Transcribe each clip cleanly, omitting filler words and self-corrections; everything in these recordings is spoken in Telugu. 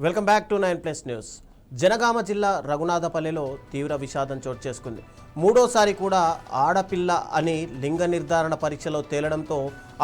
Welcome back to 9+ news. Janagama జిల్లా రఘునాథపల్లిలో తీవ్ర విషాదం చోటు చేసుకుంది. మూడోసారి కూడా ఆడపిల్ల అని లింగ నిర్ధారణ పరీక్షలో తేలడంతో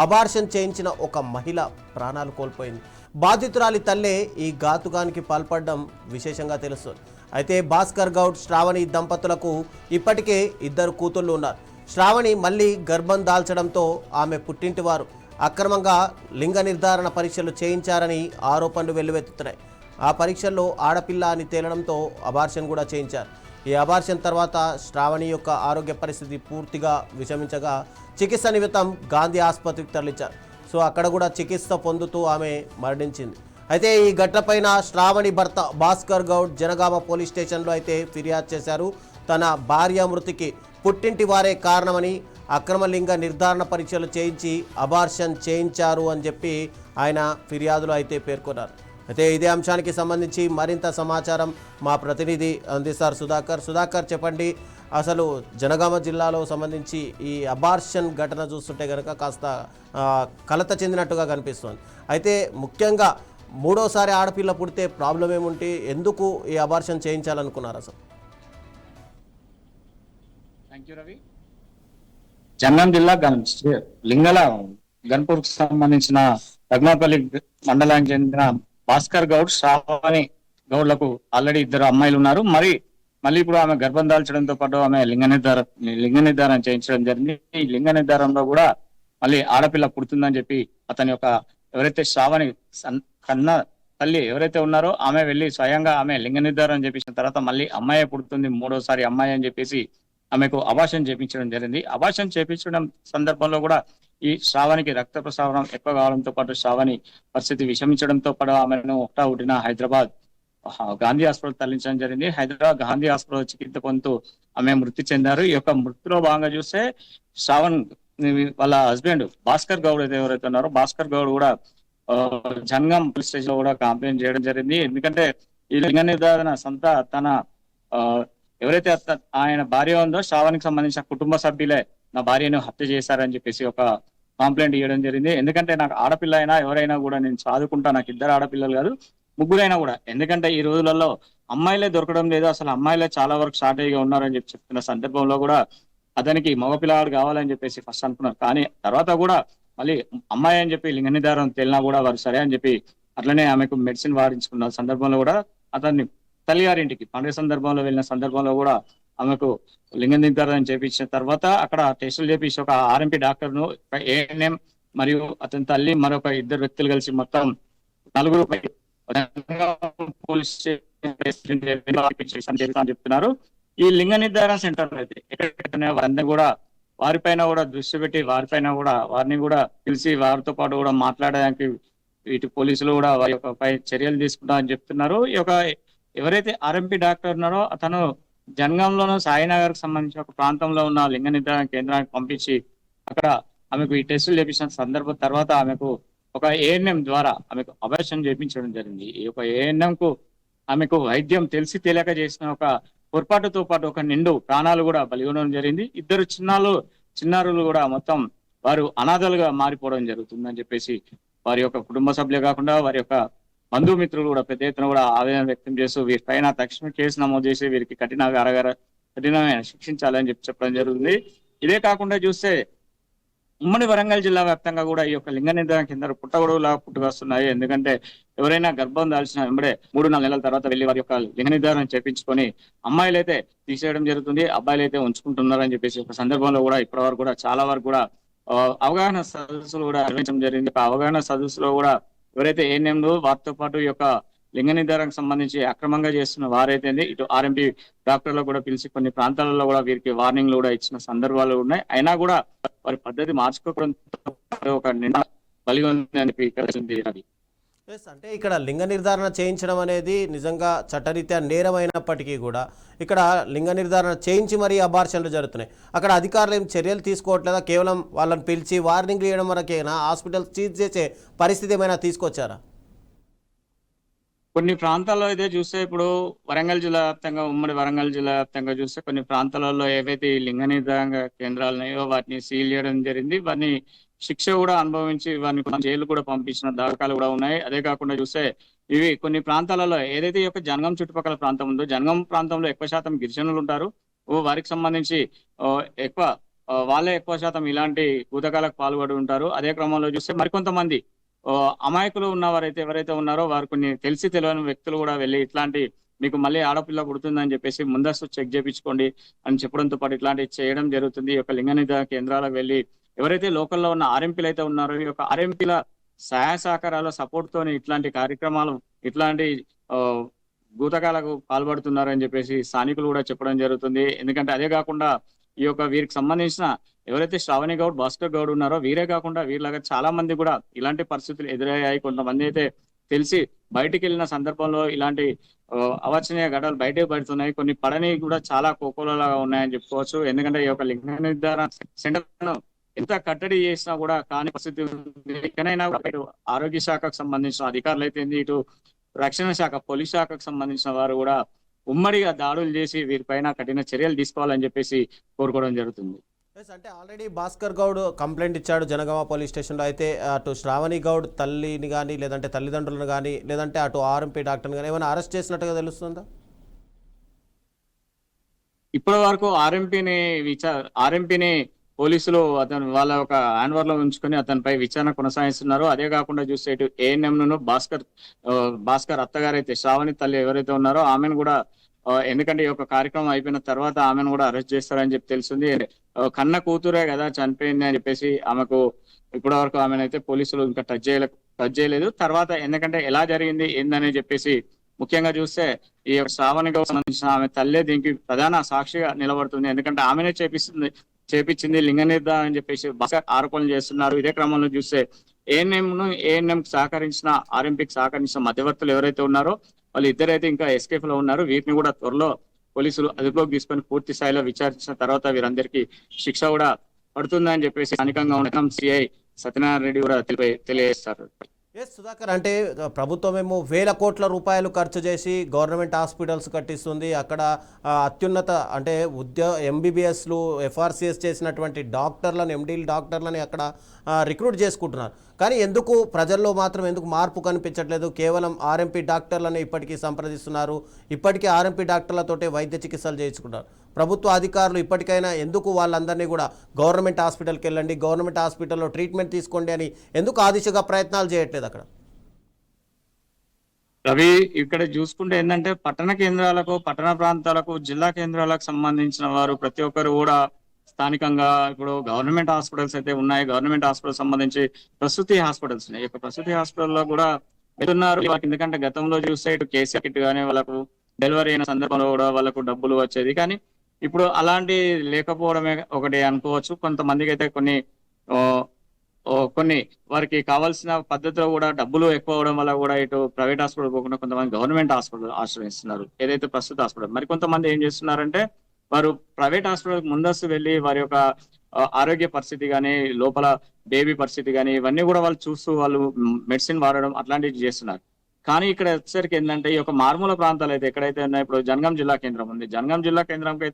అబార్షన్ చేయించిన ఒక మహిళ ప్రాణాలు కోల్పోయింది. బాధితురాలి తల్లే ఈ ఘాతుకానికి పాల్పడడం విశేషంగా తెలుస్తుంది. అయితే భాస్కర్ గౌడ్, శ్రావణి దంపతులకు ఇప్పటికే 2 కూతుళ్ళు ఉన్నారు. శ్రావణి మళ్ళీ గర్భం దాల్చడంతో ఆమె పుట్టింటి వారు అక్రమంగా లింగ నిర్ధారణ పరీక్షలు చేయించారని ఆరోపణలు వెల్లువెత్తుతున్నాయి. ఆ పరీక్షల్లో ఆడపిల్ల అని తేలడంతో అబార్షన్ కూడా చేయించారు. ఈ అబార్షన్ తర్వాత శ్రావణి యొక్క ఆరోగ్య పరిస్థితి పూర్తిగా విషమించగా చికిత్స నిమిత్తం గాంధీ ఆసుపత్రికి తరలించారు. సో అక్కడ కూడా చికిత్స పొందుతూ ఆమె మరణించింది. అయితే ఈ ఘటనపైన శ్రావణి భర్త భాస్కర్ గౌడ్ జనగామ పోలీస్ స్టేషన్లో అయితే ఫిర్యాదు చేశారు. తన భార్య మృతికి పుట్టింటి వారే కారణమని, అక్రమ లింగ నిర్ధారణ పరీక్షలు చేయించి అబార్షన్ చేయించారు అని చెప్పి ఆయన ఫిర్యాదులో అయితే పేర్కొన్నారు. అయితే ఇదే అంశానికి సంబంధించి మరింత సమాచారం మా ప్రతినిధి అందిస్తారు సుధాకర్, చెప్పండి. అసలు జనగామ జిల్లాలో సంబంధించి ఈ అబార్షన్ ఘటన చూస్తుంటే కనుక కాస్త కలత చెందినట్టుగా కనిపిస్తుంది. అయితే ముఖ్యంగా మూడోసారి ఆడపిల్ల పుడితే ప్రాబ్లం ఏముంటే ఎందుకు ఈ అబార్షన్ చేయించాలనుకున్నారు అసలు? Thank you Ravi. జనగాం జిల్లా లింగల గన్పూర్కి సంబంధించిన రఘునాథపల్లి మండలానికి చెందిన భాస్కర్ గౌడ్, శ్రావణి గౌడ్లకు ఆల్రెడీ 2 అమ్మాయిలు ఉన్నారు. మళ్ళీ ఇప్పుడు ఆమె గర్భం దాల్చడంతో పాటు ఆమె లింగ నిర్ధారణ చేయించడం జరిగింది. ఈ లింగ నిర్ధారణలో కూడా మళ్ళీ ఆడపిల్ల పుడుతుందని చెప్పి అతని యొక్క ఎవరైతే శ్రావణి కన్న తల్లి ఎవరైతే ఉన్నారో ఆమె వెళ్ళి స్వయంగా ఆమె లింగ నిర్ధారణ చేపించిన తర్వాత మళ్ళీ అమ్మాయి పుడుతుంది, మూడోసారి అమ్మాయి అని చెప్పేసి ఆమెకు అబార్షన్ చేపించడం జరిగింది. అబార్షన్ చేపించడం సందర్భంలో కూడా ఈ శ్రావణికి రక్త ప్రసారం ఎక్కువ కావడంతో పాటు శ్రావణి పరిస్థితి విషమించడంతో పాటు ఆమెను ఒకటిన హైదరాబాద్ గాంధీ హాస్పిటల్ తరలించడం జరిగింది. హైదరాబాద్ గాంధీ హాస్పిటల్ చికిత్స పొందుతూ ఆమె మృతి చెందారు. ఈ యొక్క మృతిలో భాగంగా చూస్తే శ్రావణ్ వాళ్ళ హస్బెండ్ భాస్కర్ గౌడ్ ఎవరైతే ఉన్నారో భాస్కర్ గౌడ్ కూడా జనగాం పోలీస్ స్టేషన్ లో కూడా కంప్లైంట్ చేయడం జరిగింది. ఎందుకంటే ఈ లింగ నిర్ధారణ తన ఎవరైతే ఆయన భార్య ఉందో శ్రావణికి సంబంధించిన కుటుంబ సభ్యులే నా భార్యను హత్య చేశారని చెప్పేసి ఒక కంప్లైంట్ ఇవ్వడం జరిగింది. ఎందుకంటే నాకు ఆడపిల్ల అయినా ఎవరైనా కూడా నేను చదువుకుంటా, నాకు 2 ఆడపిల్లలు కాదు 3 కూడా. ఎందుకంటే ఈ రోజులలో అమ్మాయిలే దొరకడం లేదు, అసలు అమ్మాయిలే చాలా వరకు షార్టేజ్ గా ఉన్నారని చెప్పి చెప్తున్న సందర్భంలో కూడా అతనికి మగపిల్లవాడు కావాలని చెప్పేసి ఫస్ట్ అనుకున్నారు. కానీ తర్వాత కూడా మళ్ళీ అమ్మాయి అని చెప్పి లింగ నిర్ధారణ తేలినా కూడా వారు సరే అని చెప్పి అట్లనే ఆమెకు మెడిసిన్ వాడించుకున్న సందర్భంలో కూడా అతన్ని తల్లిగారింటికి పండుగ సందర్భంలో వెళ్ళిన సందర్భంలో కూడా ఆమెకు లింగ నిర్ధారణ చేపించిన తర్వాత అక్కడ టెస్టులు చేపించి ఒక ఆర్ఎంపీ డాక్టర్ ను, ఏఎన్ఎం మరియు అతని తల్లి మరొక 2 వ్యక్తులు కలిసి మొత్తం 4 పోలీస్ చెప్తున్నారు. ఈ లింగ నిర్ధారణ సెంటర్ అయితే ఎక్కడెక్కడ వారందరూ కూడా వారిపైన కూడా దృష్టి పెట్టి వారిని కూడా పిలిచి వారితో పాటు కూడా మాట్లాడడానికి ఇటు పోలీసులు కూడా వారి యొక్క పై చర్యలు తీసుకుంటారని చెప్తున్నారు. ఈ యొక్క ఎవరైతే ఆర్ఎంపీ డాక్టర్ ఉన్నారో అతను జనగాంలోనూ సాయినగర్ కి సంబంధించిన ఒక ప్రాంతంలో ఉన్న లింగ నిర్ధారణ కేంద్రానికి పంపించి అక్కడ ఆమెకు ఈ టెస్టులు చేపించిన సందర్భం తర్వాత ఆమెకు ఒక ఏఎన్ఎం ద్వారా ఆమెకు అబార్షన్ చేయించడం జరిగింది. ఈ యొక్క ఏఎన్ఎం కు ఆమెకు వైద్యం తెలిసి తెలియక చేసిన ఒక పొరపాటుతో పాటు ఒక నిండు ప్రాణాలు కూడా బలిగొనడం జరిగింది. 2 చిన్నారులు కూడా మొత్తం వారు అనాథలుగా మారిపోవడం జరుగుతుందని చెప్పేసి వారి యొక్క కుటుంబ సభ్యులే కాకుండా వారి యొక్క బంధుమిత్రులు కూడా పెద్ద ఎత్తున కూడా ఆవేదన వ్యక్తం చేస్తూ వీరిపైన తక్షణ కేసు నమోదు చేసి వీరికి కఠినమైన శిక్షించాలని చెప్పడం జరుగుతుంది. ఇదే కాకుండా చూస్తే ఉమ్మడి వరంగల్ జిల్లా వ్యాప్తంగా కూడా ఈ యొక్క లింగ నిర్ధారణ కేంద్రాలు పుట్టగొడుగులా పుట్టుకొస్తున్నాయి. ఎందుకంటే ఎవరైనా గర్భం దాల్చిన వెంబడే 3-4 నెలల తర్వాత వెళ్ళి వారి యొక్క లింగ నిర్ధారణ చేపించుకొని అమ్మాయిలు అయితే తీసేయడం జరుగుతుంది, అబ్బాయిలు అయితే ఉంచుకుంటున్నారని చెప్పేసి ఒక సందర్భంలో కూడా ఇప్పటి వరకు కూడా చాలా వరకు కూడా అవగాహన సదస్సులు కూడా నిర్వహించడం జరిగింది. అవగాహన సదస్సులో కూడా ఎవరైతే ఏఎన్ఎంలు వారితో పాటు ఈ యొక్క లింగ నిర్ధారణకు సంబంధించి అక్రమంగా చేస్తున్న వారైతే ఇటు ఆర్ఎంపీ డాక్టర్లు కూడా పిలిచి కొన్ని ప్రాంతాలలో కూడా వీరికి వార్నింగ్లు కూడా ఇచ్చిన సందర్భాలు ఉన్నాయి. అయినా కూడా వారి పద్ధతి మార్చుకోవడంతో ఒక నిండా బలిగొంది అని అంటే ఇక్కడ లింగ నిర్ధారణ చేయించడం అనేది నిజంగా చట్టరీత్యా నేరమైనప్పటికీ కూడా ఇక్కడ లింగ నిర్ధారణ చేయించి మరీ అబార్షన్లు జరుగుతున్నాయి. అక్కడ అధికారులు ఏం చర్యలు తీసుకోవట్లేదా? కేవలం వాళ్ళని పిలిచి వార్నింగ్ ఇవ్వడం వరకేనా? హాస్పిటల్ సీజ్ చేసే పరిస్థితి ఏమైనా తీసుకొచ్చారా? కొన్ని ప్రాంతాల్లో అయితే చూస్తే ఇప్పుడు వరంగల్ జిల్లా వ్యాప్తంగా ఉమ్మడి వరంగల్ జిల్లా వ్యాప్తంగా చూస్తే కొన్ని ప్రాంతాలలో ఏవైతే లింగ నిర్ధారణ కేంద్రాలు ఉన్నాయో వాటిని సీల్ చేయడం జరిగింది. వాటిని శిక్ష కూడా అనుభవించి వారిని జైలు కూడా పంపించిన దాఖలాలు కూడా ఉన్నాయి. అదే కాకుండా చూస్తే ఇవి కొన్ని ప్రాంతాలలో ఏదైతే ఈ యొక్క జనగాం చుట్టుపక్కల ప్రాంతం ఉందో, జనగాం ప్రాంతంలో ఎక్కువ శాతం గిరిజనులు ఉంటారు. వారికి సంబంధించి ఎక్కువ వాళ్ళే ఎక్కువ శాతం ఇలాంటి భూతకాలకు పాల్పడి ఉంటారు. అదే క్రమంలో చూస్తే మరికొంతమంది అమాయకులు ఉన్నవారైతే ఎవరైతే ఉన్నారో వారు కొన్ని తెలిసి తెలియని వ్యక్తులు కూడా వెళ్ళి ఇట్లాంటి మీకు మళ్ళీ ఆడపిల్ల పుడుతుందని చెప్పేసి ముందస్తు చెక్ చేయించుకోండి అని చెప్పడంతో పాటు ఇట్లాంటివి చేయడం జరుగుతుంది. ఈ యొక్క లింగ నిర్ధారణ కేంద్రాలకు వెళ్ళి ఎవరైతే లోకల్లో ఉన్న ఆర్ఎంపీలు అయితే ఉన్నారో ఈ యొక్క ఆర్ఎంపీల సహాయ సహకారాల సపోర్ట్ తోని ఇట్లాంటి కార్యక్రమాలు ఇట్లాంటి ఆ భూతకాలకు పాల్పడుతున్నారు అని చెప్పేసి స్థానికులు కూడా చెప్పడం జరుగుతుంది. ఎందుకంటే అదే కాకుండా ఈ యొక్క వీరికి సంబంధించిన ఎవరైతే శ్రావణి గౌడ్, భాస్కర్ గౌడ్ ఉన్నారో వీరే కాకుండా వీళ్ళగా చాలా మంది కూడా ఇలాంటి పరిస్థితులు ఎదురయ్యాయి. కొంతమంది అయితే తెలిసి బయటికి వెళ్ళిన సందర్భంలో ఇలాంటి అవాంఛనీయ ఘటనలు బయటకు పడుతున్నాయి. కొన్ని పడని కూడా చాలా కోకోలలాగా ఉన్నాయని చెప్పుకోవచ్చు. ఎందుకంటే ఈ యొక్క లింగ నిర్ధారణ సెంటర్ ఎంత కట్టడి చేసినా కూడా కాని పరిస్థితి ఉంది. ఎక్కడైనా ఇటు ఆరోగ్య శాఖకు సంబంధించిన అధికారులు అయితే ఇటు రక్షణ శాఖ, పోలీస్ శాఖకు సంబంధించిన వారు కూడా ఉమ్మడిగా దాడులు చేసి వీరిపైన కఠిన చర్యలు తీసుకోవాలని చెప్పేసి కోరుకోవడం జరుగుతుంది. అంటే ఆల్రెడీ భాస్కర్ గౌడ్ కంప్లైంట్ ఇచ్చాడు జనగామ పోలీస్ స్టేషన్లో. అయితే అటు శ్రావణి గౌడ్ తల్లిని కానీ లేదంటే తల్లిదండ్రులను కానీ లేదంటే అటు ఆర్ఎంపీ డాక్టర్ని కానీ ఏమైనా అరెస్ట్ చేసినట్టుగా తెలుస్తుందా? ఇప్పటి వరకు ఆర్ఎంపీని పోలీసులు వాళ్ళ ఒక హ్యాండ్ లో ఉంచుకొని అతనిపై విచారణ కొనసాగిస్తున్నారు. అదే కాకుండా చూస్తే ఇటు ఏఎన్ఎం ను భాస్కర్ అత్తగారైతే శ్రావణి తల్లి ఎవరైతే ఉన్నారో ఆమెను కూడా ఎందుకంటే ఈ యొక్క కార్యక్రమం అయిపోయిన తర్వాత ఆమెను కూడా అరెస్ట్ చేస్తారని చెప్పి తెలిసింది. కన్న కూతురే కదా చనిపోయింది అని చెప్పేసి ఆమెకు ఇప్పటి వరకు ఆమెనైతే పోలీసులు ఇంకా టచ్ చేయలేదు. తర్వాత ఎందుకంటే ఎలా జరిగింది ఏందని చెప్పేసి ముఖ్యంగా చూస్తే ఈ శ్రావణికి సంబంధించిన ఆమె తల్లే దీనికి ప్రధాన సాక్షిగా నిలబడుతుంది. ఎందుకంటే ఆమెనే చేపించింది లింగ నిర్ధారణ అని చెప్పేసి ఆరోపణలు చేస్తున్నారు. ఇదే క్రమంలో చూస్తే ఏఎన్ఎం సహకరించిన ఆర్ఎంపీకి సహకరించిన మధ్యవర్తులు ఎవరైతే ఉన్నారో వాళ్ళు ఇద్దరైతే ఇంకా ఎస్కేప్ లో ఉన్నారు. వీటిని కూడా త్వరలో పోలీసులు అదుపులోకి తీసుకొని పూర్తి స్థాయిలో విచారించిన తర్వాత వీరందరికీ శిక్ష కూడా పడుతుందని చెప్పేసి స్థానికంగా ఉన్న సిఐ సత్యనారాయణ రెడ్డి కూడా తెలియజేస్తారు. సుధాకర్, అంటే ప్రభుత్వం ఏమో వేల కోట్ల రూపాయలు ఖర్చు చేసి గవర్నమెంట్ హాస్పిటల్స్ కట్టిస్తుంది. అక్కడ అత్యున్నత అంటే ఎంబీబీఎస్లు ఎఫ్ఆర్సిఎస్ చేసినటువంటి డాక్టర్లను, ఎండీలు డాక్టర్లని అక్కడ రిక్రూట్ చేసుకుంటున్నారు. కానీ ఎందుకు ప్రజల్లో మాత్రం ఎందుకు మార్పు కనిపించట్లేదు? కేవలం ఆర్ఎంపీ డాక్టర్లను ఇప్పటికీ సంప్రదిస్తున్నారు. ఇప్పటికీ ఆర్ఎంపీ డాక్టర్లతోటే వైద్య చికిత్సలు చేయించుకుంటారు. ప్రభుత్వ అధికారులు ఇప్పటికైనా ఎందుకు వాళ్ళందరినీ కూడా గవర్నమెంట్ హాస్పిటల్కి వెళ్ళండి, గవర్నమెంట్ హాస్పిటల్లో ట్రీట్మెంట్ తీసుకోండి అని ఎందుకు ఆ దిశగా ప్రయత్నాలు చేయట్లేదు అక్కడ? రవి, ఇక్కడ చూసుకుంటే ఏంటంటే పట్టణ కేంద్రాలకు, పట్టణ ప్రాంతాలకు, జిల్లా కేంద్రాలకు సంబంధించిన వారు ప్రతి ఒక్కరు కూడా స్థానికంగా ఇప్పుడు గవర్నమెంట్ హాస్పిటల్స్ అయితే ఉన్నాయి. గవర్నమెంట్ హాస్పిటల్ సంబంధించి ప్రసూతి హాస్పిటల్స్ ఉన్నాయి. ఈ ప్రసూతి హాస్పిటల్లో కూడా వెళ్తున్నారు. ఎందుకంటే గతంలో చూస్తే ఇటు కేసీఆర్ కిట్ కానీ వాళ్ళకు డెలివరీ అయిన సందర్భంలో కూడా వాళ్ళకు డబ్బులు వచ్చేది. కానీ ఇప్పుడు అలాంటి లేకపోవడమే ఒకటి అనుకోవచ్చు. కొంతమందికి అయితే కొన్ని వారికి కావాల్సిన పద్ధతిలో కూడా డబ్బులు ఎక్కువ అవడం వల్ల కూడా ఇటు ప్రైవేట్ హాస్పిటల్ పోకుండా కొంతమంది గవర్నమెంట్ హాస్పిటల్ ఆశ్రయిస్తున్నారు, ఏదైతే ప్రస్తుత హాస్పిటల్. మరి కొంతమంది ఏం చేస్తున్నారంటే వారు ప్రైవేట్ హాస్పిటల్ ముందస్తు వెళ్ళి వారి యొక్క ఆరోగ్య పరిస్థితి కానీ, లోపల బేబీ పరిస్థితి కానీ ఇవన్నీ కూడా వాళ్ళు చూస్తూ వాళ్ళు మెడిసిన్ వాడడం అట్లాంటివి చేస్తున్నారు. కానీ ఇక్కడ వచ్చేసరికి ఏంటంటే ఈ యొక్క మారుమూల ప్రాంతాలు అయితే ఎక్కడైతే ఉన్నాయో, ఇప్పుడు జనగాం జిల్లా కేంద్రం ఉంది, జనగాం జిల్లా కేంద్రంకి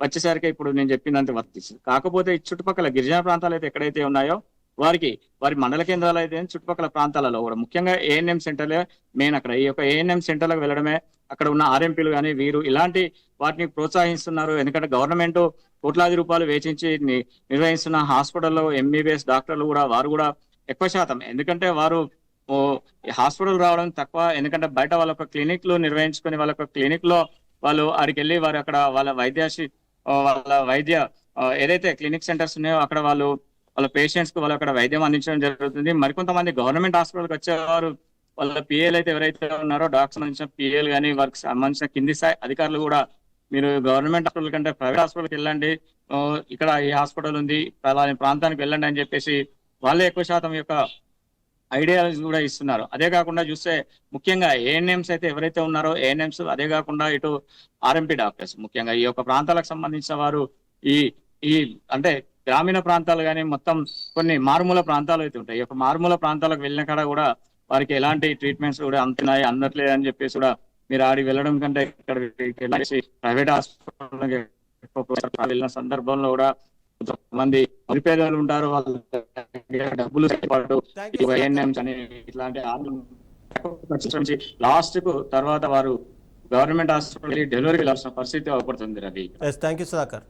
వచ్చేసరికి ఇప్పుడు నేను చెప్పిందంత వర్తిస్తుంది. కాకపోతే ఈ చుట్టుపక్కల గిరిజన ప్రాంతాలు అయితే ఎక్కడైతే ఉన్నాయో వారి మండల కేంద్రాలు అయితే చుట్టుపక్కల ప్రాంతాలలో కూడా ముఖ్యంగా ఏఎన్ఎం సెంటర్లే మెయిన్. అక్కడ ఈ యొక్క ఏఎన్ఎం సెంటర్లకు వెళ్ళడమే అక్కడ ఉన్న ఆర్ఎంపీలు కానీ వీరు ఇలాంటి వాటిని ప్రోత్సహిస్తున్నారు. ఎందుకంటే గవర్నమెంట్ కోట్లాది రూపాయలు వేచించి నిర్వహిస్తున్న హాస్పిటల్లో ఎంబీబీఎస్ డాక్టర్లు కూడా వారు కూడా ఎక్కువ శాతం, ఎందుకంటే వారు హాస్పిటల్ రావడం తక్కువ. ఎందుకంటే బయట వాళ్ళ ఒక క్లినిక్లు నిర్వహించుకొని వాళ్ళ ఒక క్లినిక్ లో వాళ్ళు అక్కడికి వెళ్ళి వారు అక్కడ వాళ్ళ వైద్య ఏదైతే క్లినిక్ సెంటర్స్ ఉన్నాయో అక్కడ వాళ్ళ పేషెంట్స్ కు వాళ్ళు అక్కడ వైద్యం అందించడం జరుగుతుంది. మరికొంతమంది గవర్నమెంట్ హాస్పిటల్కి వచ్చేవారు వాళ్ళ పిఏలు అయితే ఎవరైతే ఉన్నారో డాక్టర్ సంబంధించిన పిఏలు కానీ వారికి సంబంధించిన కింది స్థాయి అధికారులు కూడా మీరు గవర్నమెంట్ హాస్పిటల్ కంటే ప్రైవేట్ హాస్పిటల్కి వెళ్ళండి, ఇక్కడ ఈ హాస్పిటల్ ఉంది, అలాంటి ప్రాంతానికి వెళ్ళండి అని చెప్పేసి వాళ్ళే ఎక్కువ శాతం యొక్క ఐడియాలజీ కూడా ఇస్తున్నారు. అదే కాకుండా చూస్తే ముఖ్యంగా ఏఎన్ఎంస్ అయితే ఎవరైతే ఉన్నారో ఏఎన్ఎంస్, అదే కాకుండా ఇటు ఆర్ఎంపీ డాక్టర్స్ ముఖ్యంగా ఈ యొక్క ప్రాంతాలకు సంబంధించిన వారు ఈ అంటే గ్రామీణ ప్రాంతాలు కానీ మొత్తం కొన్ని మారుమూల ప్రాంతాలు అయితే ఉంటాయి. ఈ యొక్క మారుమూల ప్రాంతాలకు వెళ్ళిన కాడ కూడా వారికి ఎలాంటి ట్రీట్మెంట్స్ కూడా అందట్లేదు అని చెప్పేసి కూడా మీరు ఆడికి వెళ్ళడం కంటే ఇక్కడ ప్రైవేట్ హాస్పిటల్ వెళ్ళిన సందర్భంలో కూడా కొంతమంది నిరుపేదలు ఉంటారు, వాళ్ళ డబ్బులు పాటు ఏఎన్ఎంస్ అని ఇట్లాంటి లాస్ట్ కు తర్వాత వారు గవర్నమెంట్ హాస్పిటల్ డెలివరీ వెళ్ళాల్సిన పరిస్థితి అవపడుతుంది Ravi. Yes, thank you Sudhakar.